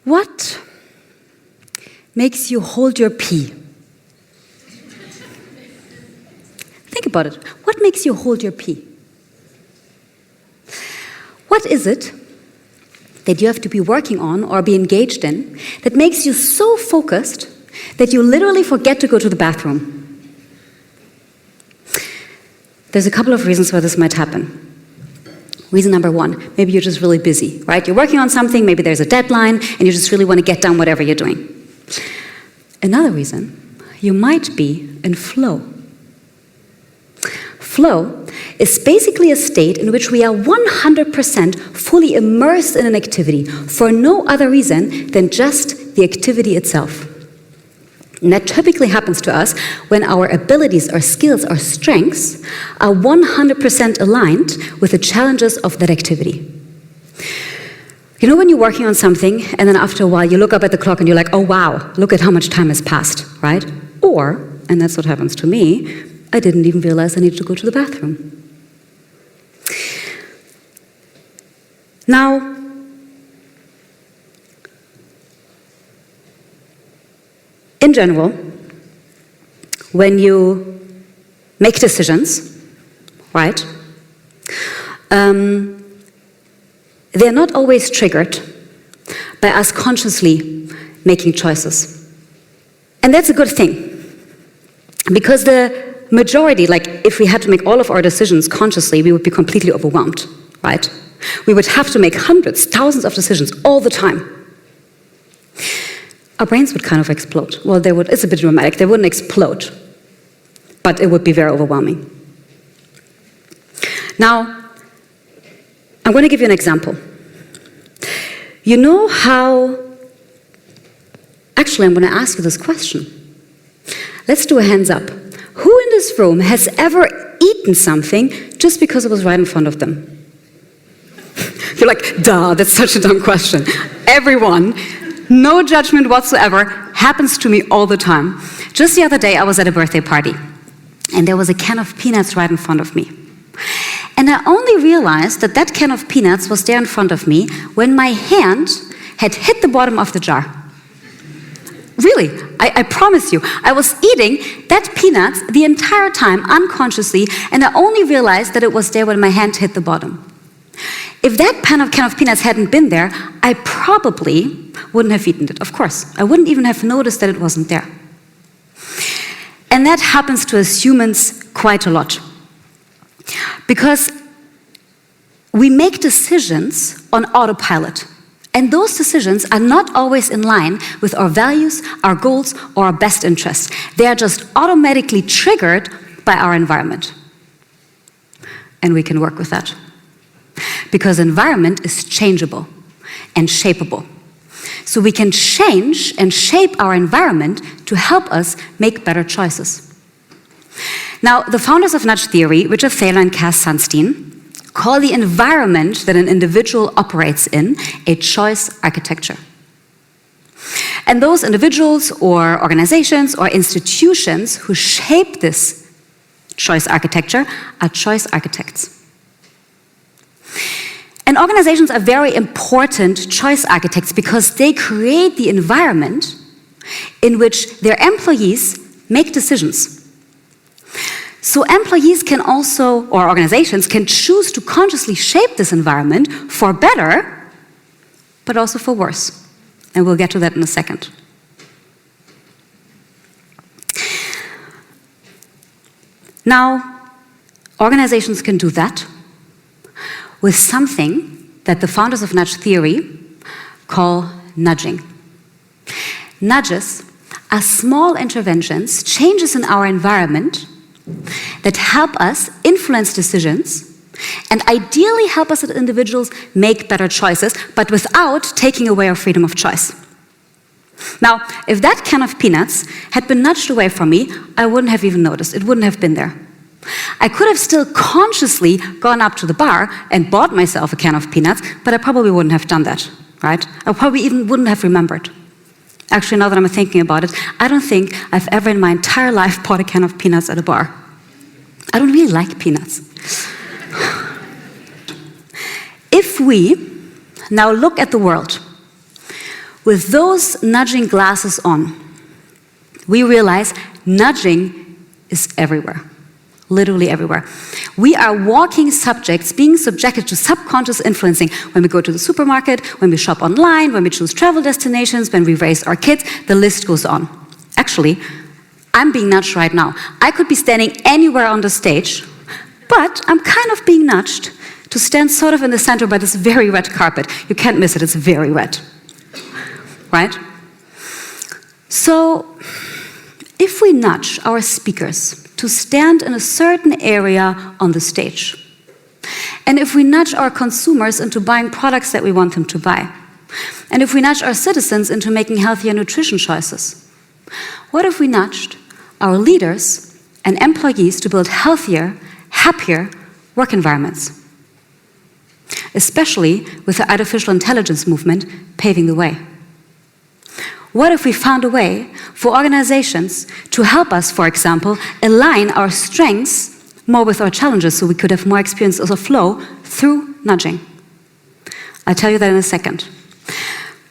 What makes you hold your pee? Think about it. What makes you hold your pee? What is it that you have to be working on or be engaged in that makes you so focused that you literally forget to go to the bathroom? There's a couple of reasons why this might happen. Reason number one, maybe you're just really busy, right? You're working on something, maybe there's a deadline, and you just really want to get done whatever you're doing. Another reason, you might be in flow. Flow is basically a state in which we are 100% fully immersed in an activity for no other reason than just the activity itself. And that typically happens to us when our abilities, our skills, our strengths are 100% aligned with the challenges of that activity. You know when you're working on something and then after a while you look up at the clock and you're like, oh wow, look at how much time has passed, right? Or, and that's what happens to me, I didn't even realize I needed to go to the bathroom. Now, in general, when you make decisions, right, they're not always triggered by us consciously making choices. And that's a good thing. Because the majority, like if we had to make all of our decisions consciously, we would be completely overwhelmed, right? We would have to make hundreds, thousands of decisions all the time. Our brains would kind of explode. Well, they would, it's a bit dramatic, they wouldn't explode, but it would be very overwhelming. Now, I'm going to give you an example. You know how, actually I'm going to ask you this question. Let's do a hands up. Who in this room has ever eaten something just because it was right in front of them? You're like, duh, that's such a dumb question. Everyone, no judgment whatsoever, happens to me all the time. Just the other day, I was at a birthday party, and there was a can of peanuts right in front of me. And I only realized that that can of peanuts was there in front of me when my hand had hit the bottom of the jar. Really, I promise you, I was eating that peanuts the entire time unconsciously, and I only realized that it was there when my hand hit the bottom. If that can of peanuts hadn't been there, I probably wouldn't have eaten it, of course. I wouldn't even have noticed that it wasn't there. And that happens to us humans quite a lot. Because we make decisions on autopilot. And those decisions are not always in line with our values, our goals, or our best interests. They are just automatically triggered by our environment. And we can work with that. Because environment is changeable and shapeable. So we can change and shape our environment to help us make better choices. Now, the founders of nudge theory, Richard Thaler and Cass Sunstein, call the environment that an individual operates in a choice architecture. And those individuals or organizations or institutions who shape this choice architecture are choice architects. And organizations are very important choice architects because they create the environment in which their employees make decisions. So employees can also, or organizations can choose to consciously shape this environment for better, but also for worse. And we'll get to that in a second. Now, organizations can do that with something that the founders of nudge theory call nudging. Nudges are small interventions, changes in our environment that help us influence decisions and ideally help us as individuals make better choices, but without taking away our freedom of choice. Now, if that can of peanuts had been nudged away from me, I wouldn't have even noticed. It wouldn't have been there. I could have still consciously gone up to the bar and bought myself a can of peanuts, but I probably wouldn't have done that, right? I probably even wouldn't have remembered. Actually, now that I'm thinking about it, I don't think I've ever in my entire life bought a can of peanuts at a bar. I don't really like peanuts. If we now look at the world, With those nudging glasses on, we realize nudging is everywhere. Literally everywhere. We are walking subjects being subjected to subconscious influencing when we go to the supermarket, when we shop online, when we choose travel destinations, when we raise our kids, the list goes on. Actually, I'm being nudged right now. I could be standing anywhere on the stage, but I'm kind of being nudged to stand sort of in the center by this very red carpet. You can't miss it, it's very red. Right? So, if we nudge our speakers to stand in a certain area on the stage, and if we nudge our consumers into buying products that we want them to buy, and if we nudge our citizens into making healthier nutrition choices, what if we nudged our leaders and employees to build healthier, happier work environments? Especially with the artificial intelligence movement paving the way. What if we found a way for organizations to help us, for example, align our strengths more with our challenges so we could have more experiences of flow through nudging? I'll tell you that in a second.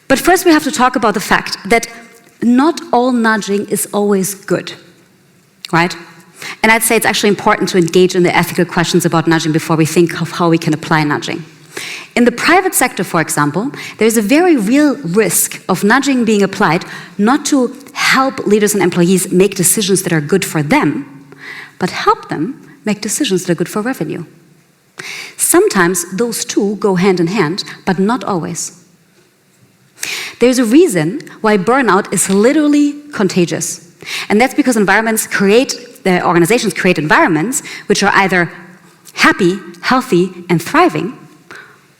But first we have to talk about the fact that not all nudging is always good, right? And I'd say it's actually important to engage in the ethical questions about nudging before we think of how we can apply nudging. In the private sector, for example, there's a very real risk of nudging being applied not to help leaders and employees make decisions that are good for them, but help them make decisions that are good for revenue. Sometimes those two go hand in hand, but not always. There's a reason why burnout is literally contagious. And that's because organizations create environments which are either happy, healthy, and thriving,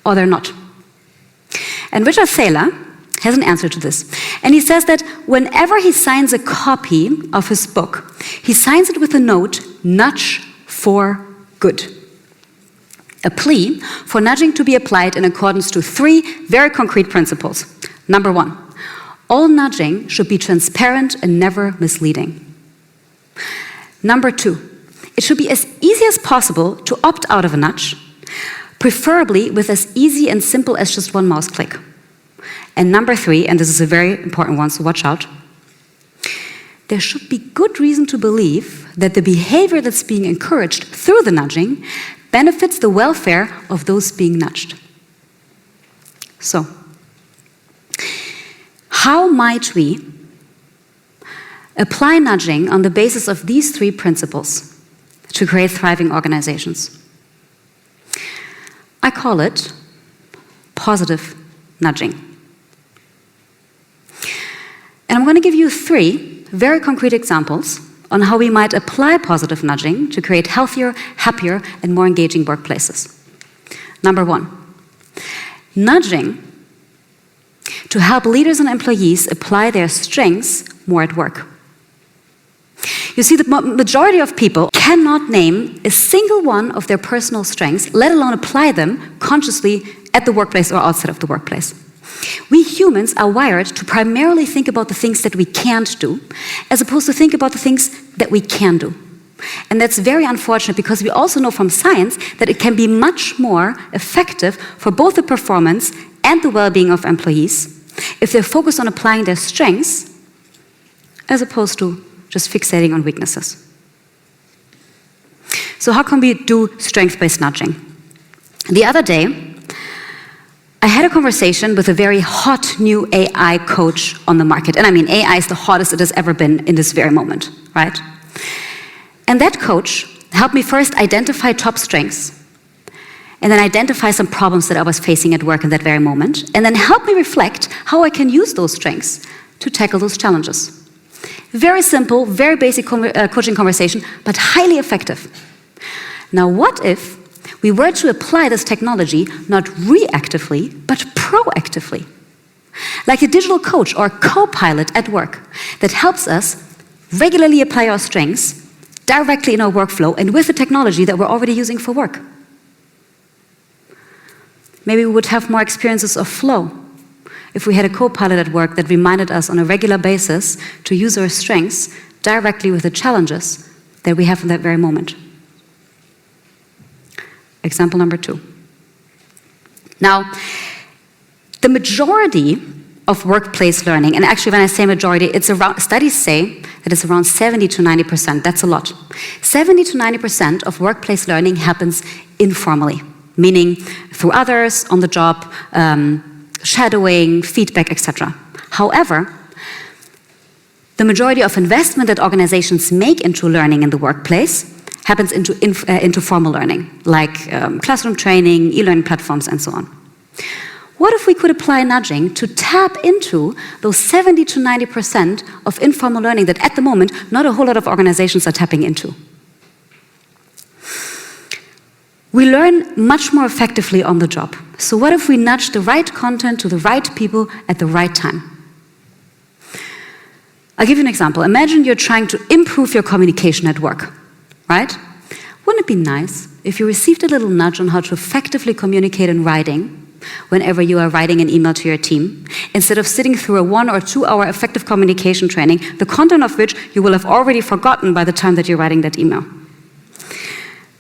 or they're not. And Richard Thaler has an answer to this. And he says that whenever he signs a copy of his book, he signs it with a note, nudge for good. A plea for nudging to be applied in accordance to 3 very concrete principles. Number 1, all nudging should be transparent and never misleading. Number 2, it should be as easy as possible to opt out of a nudge, preferably with as easy and simple as just one mouse click. And number 3, and this is a very important one, so watch out, there should be good reason to believe that the behavior that's being encouraged through the nudging benefits the welfare of those being nudged. So, how might we apply nudging on the basis of these 3 principles to create thriving organizations? I call it positive nudging. And I'm going to give you 3 very concrete examples on how we might apply positive nudging to create healthier, happier, and more engaging workplaces. Number 1, nudging to help leaders and employees apply their strengths more at work. You see, the majority of people cannot name a single one of their personal strengths, let alone apply them consciously at the workplace or outside of the workplace. We humans are wired to primarily think about the things that we can't do, as opposed to think about the things that we can do. And that's very unfortunate because we also know from science that it can be much more effective for both the performance and the well-being of employees if they're focused on applying their strengths as opposed to just fixating on weaknesses. So how can we do strength-based nudging? The other day, I had a conversation with a very hot new AI coach on the market. And I mean, AI is the hottest it has ever been in this very moment, right? And that coach helped me first identify top strengths, and then identify some problems that I was facing at work in that very moment, and then help me reflect how I can use those strengths to tackle those challenges. Very simple, very basic coaching conversation, but highly effective. Now, what if we were to apply this technology not reactively, but proactively? Like a digital coach or co-pilot at work that helps us regularly apply our strengths directly in our workflow and with the technology that we're already using for work. Maybe we would have more experiences of flow if we had a co-pilot at work that reminded us on a regular basis to use our strengths directly with the challenges that we have in that very moment. Example number 2. Now, the majority of workplace learning, and actually when I say majority, it's around, studies say that it's around 70 to 90%, that's a lot. 70 to 90% of workplace learning happens informally, meaning through others, on the job, shadowing, feedback, etc. However, the majority of investment that organizations make into learning in the workplace happens into formal learning, like classroom training, e-learning platforms, and so on. What if we could apply nudging to tap into those 70 to 90% of informal learning that at the moment not a whole lot of organizations are tapping into? We learn much more effectively on the job. So what if we nudge the right content to the right people at the right time? I'll give you an example. Imagine you're trying to improve your communication at work, right? Wouldn't it be nice if you received a little nudge on how to effectively communicate in writing whenever you are writing an email to your team, instead of sitting through a 1 or 2 hour effective communication training, the content of which you will have already forgotten by the time that you're writing that email?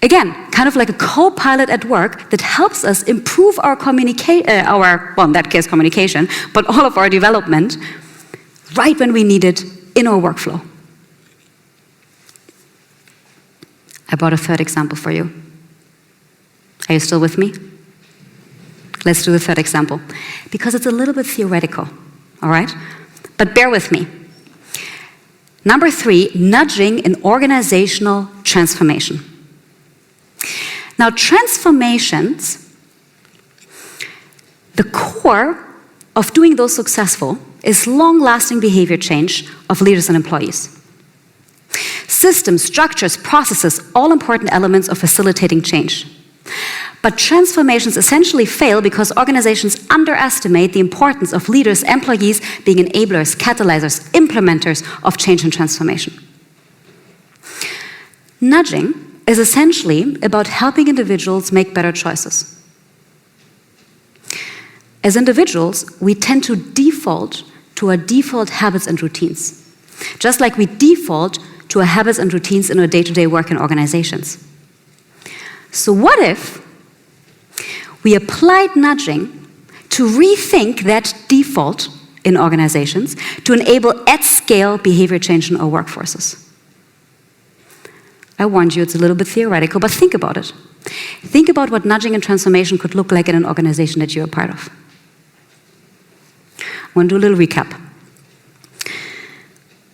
Again, kind of like a co-pilot at work that helps us improve our well, in that case, communication, but all of our development right when we need it in our workflow. I brought a third example for you. Are you still with me? Let's do the third example, because it's a little bit theoretical, all right? But bear with me. Number 3, nudging in organizational transformation. Now, transformations, the core of doing those successful is long-lasting behavior change of leaders and employees. Systems, structures, processes, all important elements of facilitating change. But transformations essentially fail because organizations underestimate the importance of leaders, employees being enablers, catalyzers, implementers of change and transformation. Nudging is essentially about helping individuals make better choices. As individuals, we tend to default to our default habits and routines, just like we default to our habits and routines in our day-to-day work in organizations. So what if we applied nudging to rethink that default in organizations to enable at-scale behavior change in our workforces? I warned you, it's a little bit theoretical, but think about it. Think about what nudging and transformation could look like in an organization that you're a part of. I want to do a little recap.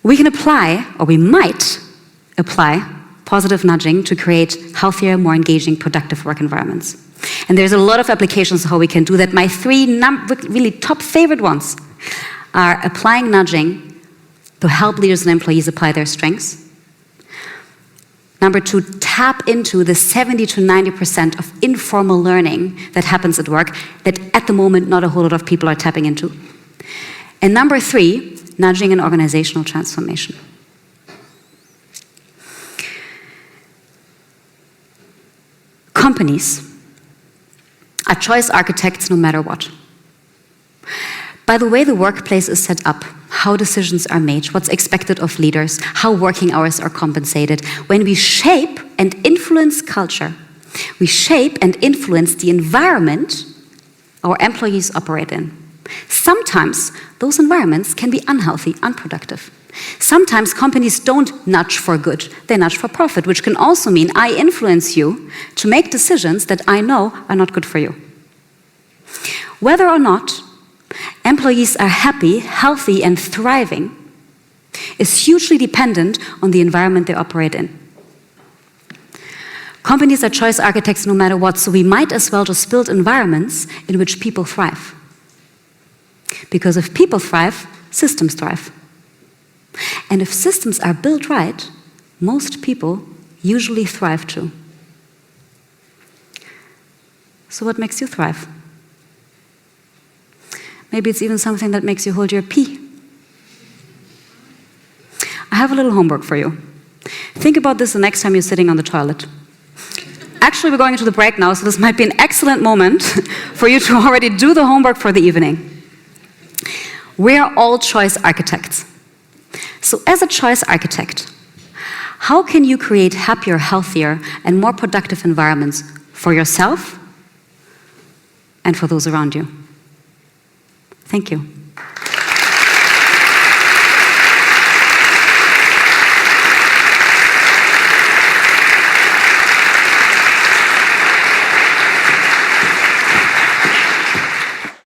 We can apply, or we might apply, positive nudging to create healthier, more engaging, productive work environments. And there's a lot of applications how we can do that. My 3 really top favorite ones are applying nudging to help leaders and employees apply their strengths. Number 2, tap into the 70 to 90% of informal learning that happens at work that at the moment not a whole lot of people are tapping into. And number 3, nudging in organizational transformation. Companies are choice architects no matter what. By the way the workplace is set up, how decisions are made, what's expected of leaders, how working hours are compensated, when we shape and influence culture, we shape and influence the environment our employees operate in. Sometimes those environments can be unhealthy, unproductive. Sometimes companies don't nudge for good, they nudge for profit, which can also mean I influence you to make decisions that I know are not good for you. Whether or not employees are happy, healthy, and thriving is hugely dependent on the environment they operate in. Companies are choice architects no matter what, so we might as well just build environments in which people thrive. Because if people thrive, systems thrive. And if systems are built right, most people usually thrive too. So what makes you thrive? Maybe it's even something that makes you hold your pee. I have a little homework for you. Think about this the next time you're sitting on the toilet. Actually, we're going into the break now, so this might be an excellent moment for you to already do the homework for the evening. We're all choice architects. So as a choice architect, how can you create happier, healthier, and more productive environments for yourself and for those around you? Thank you.